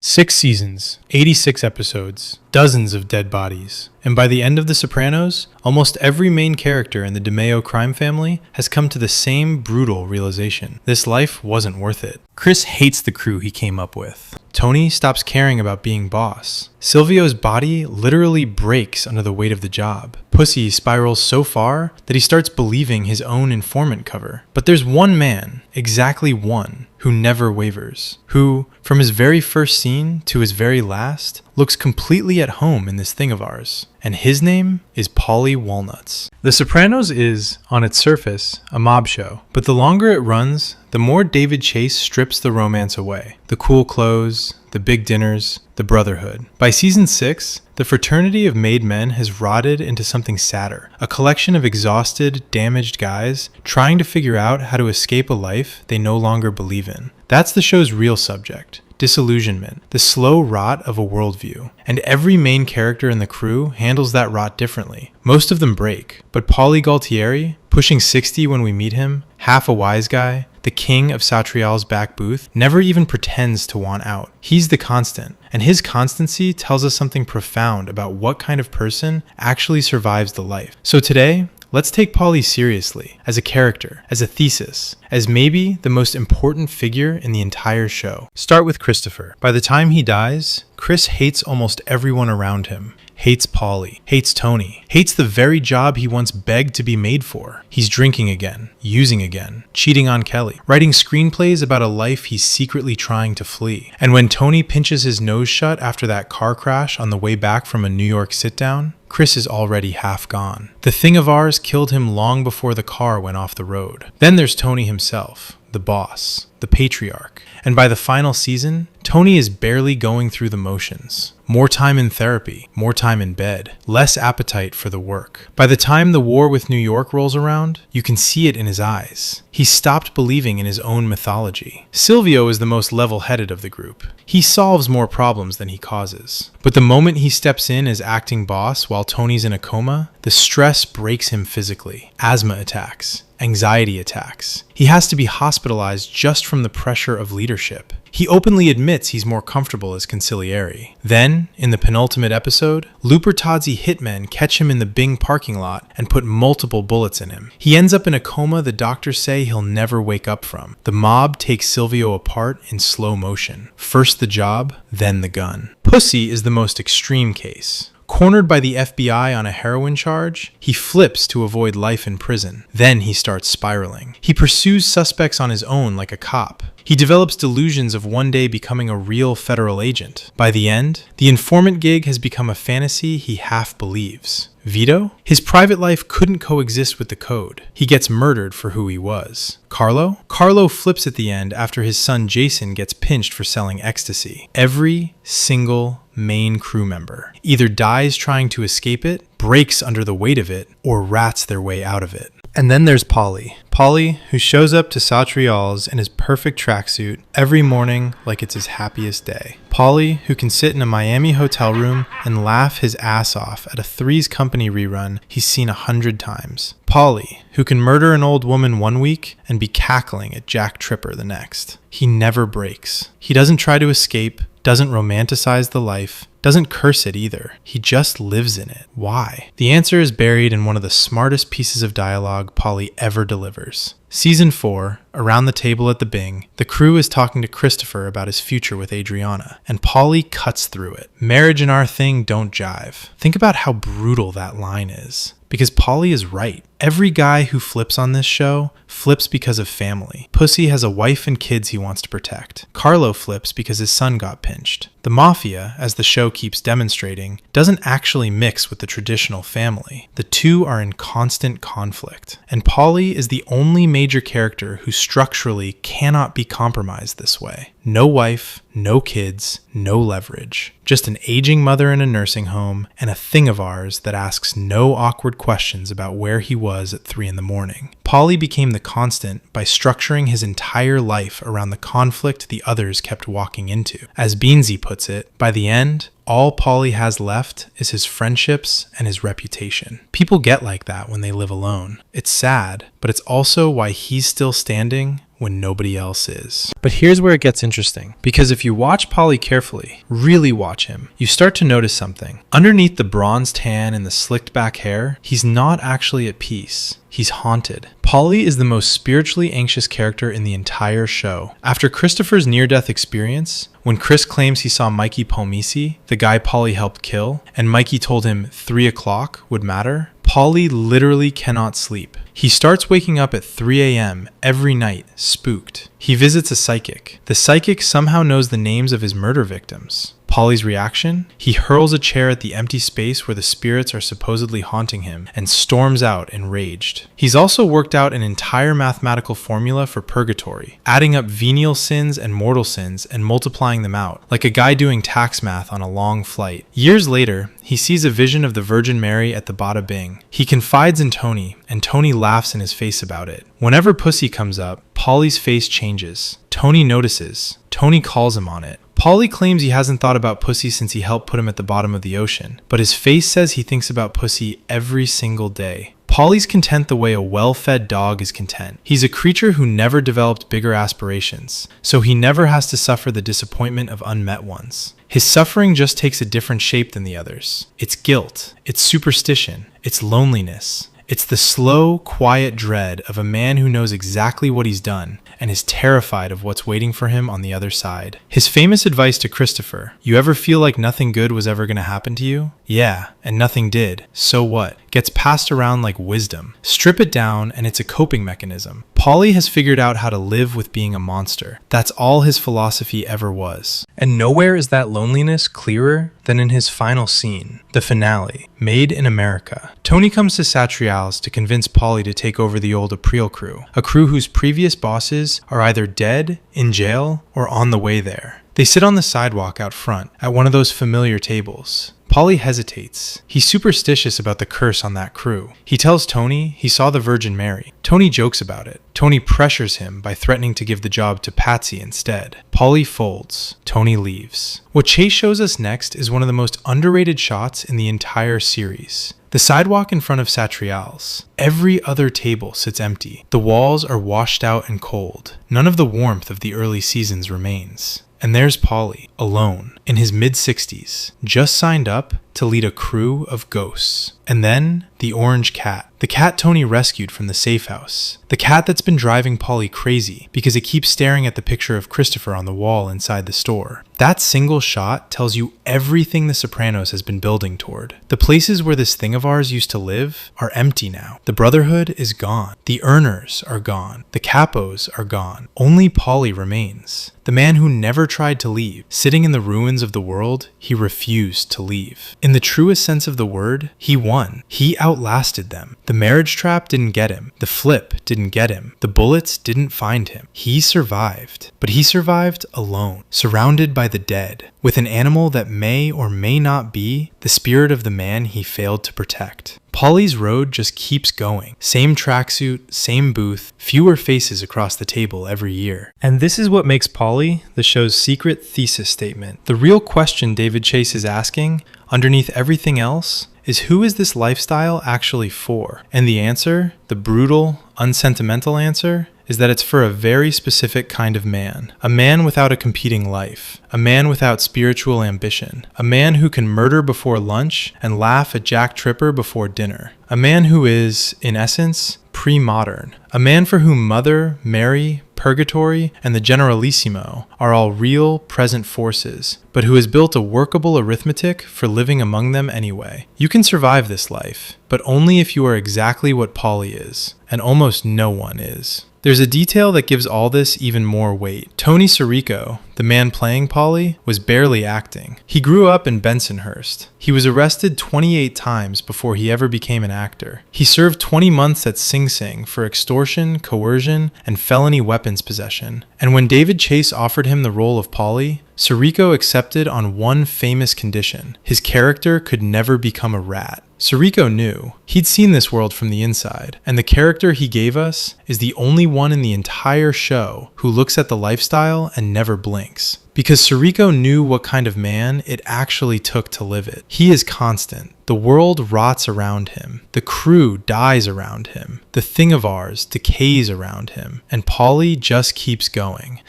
6 seasons, 86 episodes, dozens of dead bodies, and by the end of The Sopranos, almost every main character in the DeMeo crime family has come to the same brutal realization. This life wasn't worth it. Chris hates the crew he came up with. Tony stops caring about being boss. Silvio's body literally breaks under the weight of the job. Pussy spirals so far that he starts believing his own informant cover. But there's one man, exactly one, who never wavers, who, from his very first scene to his very last, looks completely at home in this thing of ours. And his name is Paulie Walnuts. The Sopranos is, on its surface, a mob show. But the longer it runs, the more David Chase strips the romance away. The cool clothes, the big dinners, the brotherhood. By season 6, the fraternity of made men has rotted into something sadder. A collection of exhausted, damaged guys trying to figure out how to escape a life they no longer believe in. That's the show's real subject. Disillusionment, the slow rot of a worldview. And every main character in the crew handles that rot differently. Most of them break, but Paulie Gualtieri, pushing 60 when we meet him, half a wise guy, the king of Satrial's back booth, never even pretends to want out. He's the constant, and his constancy tells us something profound about what kind of person actually survives the life. So today, let's take Paulie seriously, as a character, as a thesis, as maybe the most important figure in the entire show. Start with Christopher. By the time he dies, Chris hates almost everyone around him. Hates Paulie, hates Tony, hates the very job he once begged to be made for. He's drinking again, using again, cheating on Kelly, writing screenplays about a life he's secretly trying to flee. And when Tony pinches his nose shut after that car crash on the way back from a New York sit-down, Chris is already half gone. The thing of ours killed him long before the car went off the road. Then there's Tony himself, the boss, the patriarch. And by the final season, Tony is barely going through the motions. More time in therapy, more time in bed, less appetite for the work. By the time the war with New York rolls around, you can see it in his eyes. He stopped believing in his own mythology. Silvio is the most level-headed of the group. He solves more problems than he causes. But the moment he steps in as acting boss while Tony's in a coma, the stress breaks him physically. Asthma attacks, anxiety attacks. He has to be hospitalized just from the pressure of leadership. He openly admits he's more comfortable as consigliere. Then, in the penultimate episode, Lupertazzi hitmen catch him in the Bing parking lot and put multiple bullets in him. He ends up in a coma the doctors say he'll never wake up from. The mob takes Silvio apart in slow motion. First the job, then the gun. Pussy is the most extreme case. Cornered by the FBI on a heroin charge, he flips to avoid life in prison. Then he starts spiraling. He pursues suspects on his own like a cop. He develops delusions of one day becoming a real federal agent. By the end, the informant gig has become a fantasy he half believes. Vito? His private life couldn't coexist with the code. He gets murdered for who he was. Carlo? Carlo flips at the end after his son Jason gets pinched for selling ecstasy. Every single main crew member either dies trying to escape it, breaks under the weight of it, or rats their way out of it. And then there's Paulie. Paulie, who shows up to Satrial's in his perfect tracksuit every morning like it's his happiest day. Paulie, who can sit in a Miami hotel room and laugh his ass off at a Three's Company rerun he's seen 100 times. Paulie, who can murder an old woman one week and be cackling at Jack Tripper the next. He never breaks. He doesn't try to escape, doesn't romanticize the life, doesn't curse it either. He just lives in it. Why? The answer is buried in one of the smartest pieces of dialogue Paulie ever delivers. Season 4, around the table at the Bing, the crew is talking to Christopher about his future with Adriana, and Paulie cuts through it. Marriage and our thing don't jive. Think about how brutal that line is. Because Paulie is right. Every guy who flips on this show flips because of family. Pussy has a wife and kids he wants to protect. Carlo flips because his son got pinched. The mafia, as the show keeps demonstrating, doesn't actually mix with the traditional family. The two are in constant conflict. And Paulie is the only major character who structurally cannot be compromised this way. No wife, no kids, no leverage. Just an aging mother in a nursing home and a thing of ours that asks no awkward questions about where he was at 3 a.m. Paulie became the constant by structuring his entire life around the conflict the others kept walking into. As Beansy puts it, by the end, all Paulie has left is his friendships and his reputation. People get like that when they live alone. It's sad, but it's also why he's still standing when nobody else is. But here's where it gets interesting, because if you watch Paulie carefully, really watch him, you start to notice something. Underneath the bronze tan and the slicked back hair, he's not actually at peace. He's haunted. Paulie is the most spiritually anxious character in the entire show. After Christopher's near-death experience, when Chris claims he saw Mikey Palmisi, the guy Paulie helped kill, and Mikey told him 3 o'clock would matter, Paulie literally cannot sleep. He starts waking up at 3 a.m. every night, spooked. He visits a psychic. The psychic somehow knows the names of his murder victims. Paulie's reaction? He hurls a chair at the empty space where the spirits are supposedly haunting him and storms out enraged. He's also worked out an entire mathematical formula for purgatory, adding up venial sins and mortal sins and multiplying them out, like a guy doing tax math on a long flight. Years later, he sees a vision of the Virgin Mary at the Bada Bing. He confides in Tony, and Tony laughs in his face about it. Whenever pussy comes up, Paulie's face changes. Tony notices. Tony calls him on it. Paulie claims he hasn't thought about pussy since he helped put him at the bottom of the ocean, but his face says he thinks about pussy every single day. Paulie's content the way a well-fed dog is content. He's a creature who never developed bigger aspirations, so he never has to suffer the disappointment of unmet ones. His suffering just takes a different shape than the others. It's guilt, it's superstition, it's loneliness. It's the slow, quiet dread of a man who knows exactly what he's done and is terrified of what's waiting for him on the other side. His famous advice to Christopher, "You ever feel like nothing good was ever going to happen to you? Yeah, and nothing did. So what?" gets passed around like wisdom. Strip it down and it's a coping mechanism. Paulie has figured out how to live with being a monster. That's all his philosophy ever was. And nowhere is that loneliness clearer than in his final scene, the finale, Made in America. Tony comes to Satrial's to convince Paulie to take over the old April crew, a crew whose previous bosses are either dead, in jail, or on the way there. They sit on the sidewalk out front at one of those familiar tables. Paulie hesitates. He's superstitious about the curse on that crew. He tells Tony he saw the Virgin Mary. Tony jokes about it. Tony pressures him by threatening to give the job to Patsy instead. Paulie folds. Tony leaves. What Chase shows us next is one of the most underrated shots in the entire series. The sidewalk in front of Satrial's. Every other table sits empty. The walls are washed out and cold. None of the warmth of the early seasons remains. And there's Paulie, alone, in his mid-60s, just signed up to lead a crew of ghosts. And then, the orange cat. The cat Tony rescued from the safe house. The cat that's been driving Paulie crazy because it keeps staring at the picture of Christopher on the wall inside the store. That single shot tells you everything the Sopranos has been building toward. The places where this thing of ours used to live are empty now. The Brotherhood is gone. The earners are gone. The capos are gone. Only Paulie remains. The man who never tried to leave. Sitting in the ruins of the world, he refused to leave. In the truest sense of the word, he won. He outlasted them. The marriage trap didn't get him. The flip didn't get him. The bullets didn't find him. He survived. But he survived alone, surrounded by the dead, with an animal that may or may not be the spirit of the man he failed to protect. Paulie's road just keeps going. Same tracksuit, same booth, fewer faces across the table every year. And this is what makes Paulie the show's secret thesis statement. The real question David Chase is asking, underneath everything else, is who is this lifestyle actually for? And the answer, the brutal, unsentimental answer, is that it's for a very specific kind of man. A man without a competing life. A man without spiritual ambition. A man who can murder before lunch and laugh at Jack Tripper before dinner. A man who is, in essence, pre-modern. A man for whom Mother, Mary, Purgatory, and the Generalissimo are all real, present forces, but who has built a workable arithmetic for living among them anyway. You can survive this life, but only if you are exactly what Paulie is, and almost no one is. There's a detail that gives all this even more weight. Tony Sirico, the man playing Paulie, was barely acting. He grew up in Bensonhurst. He was arrested 28 times before he ever became an actor. He served 20 months at Sing Sing for extortion, coercion, and felony weapons possession. And when David Chase offered him the role of Paulie, Sirico accepted on one famous condition. His character could never become a rat. Sirico knew. He'd seen this world from the inside, and the character he gave us is the only one in the entire show who looks at the lifestyle and never blinks. Because Sirico knew what kind of man it actually took to live it. He is constant. The world rots around him. The crew dies around him. The thing of ours decays around him. And Paulie just keeps going.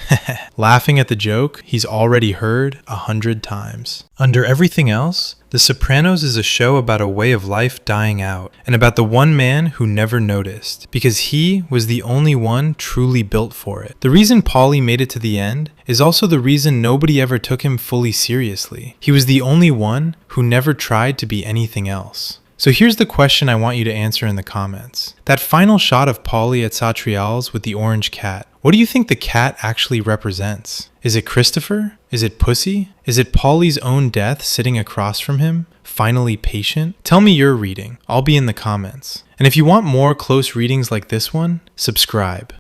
Laughing at the joke he's already heard 100 times. Under everything else, The Sopranos is a show about a way of life dying out, and about the one man who never noticed, because he was the only one truly built for it. The reason Paulie made it to the end is also the reason nobody ever took him fully seriously. He was the only one who never tried to be anything else. So here's the question I want you to answer in the comments. That final shot of Paulie at Satriale's with the orange cat, what do you think the cat actually represents? Is it Christopher? Is it Pussy? Is it Paulie's own death sitting across from him, finally patient? Tell me your reading. I'll be in the comments. And if you want more close readings like this one, subscribe.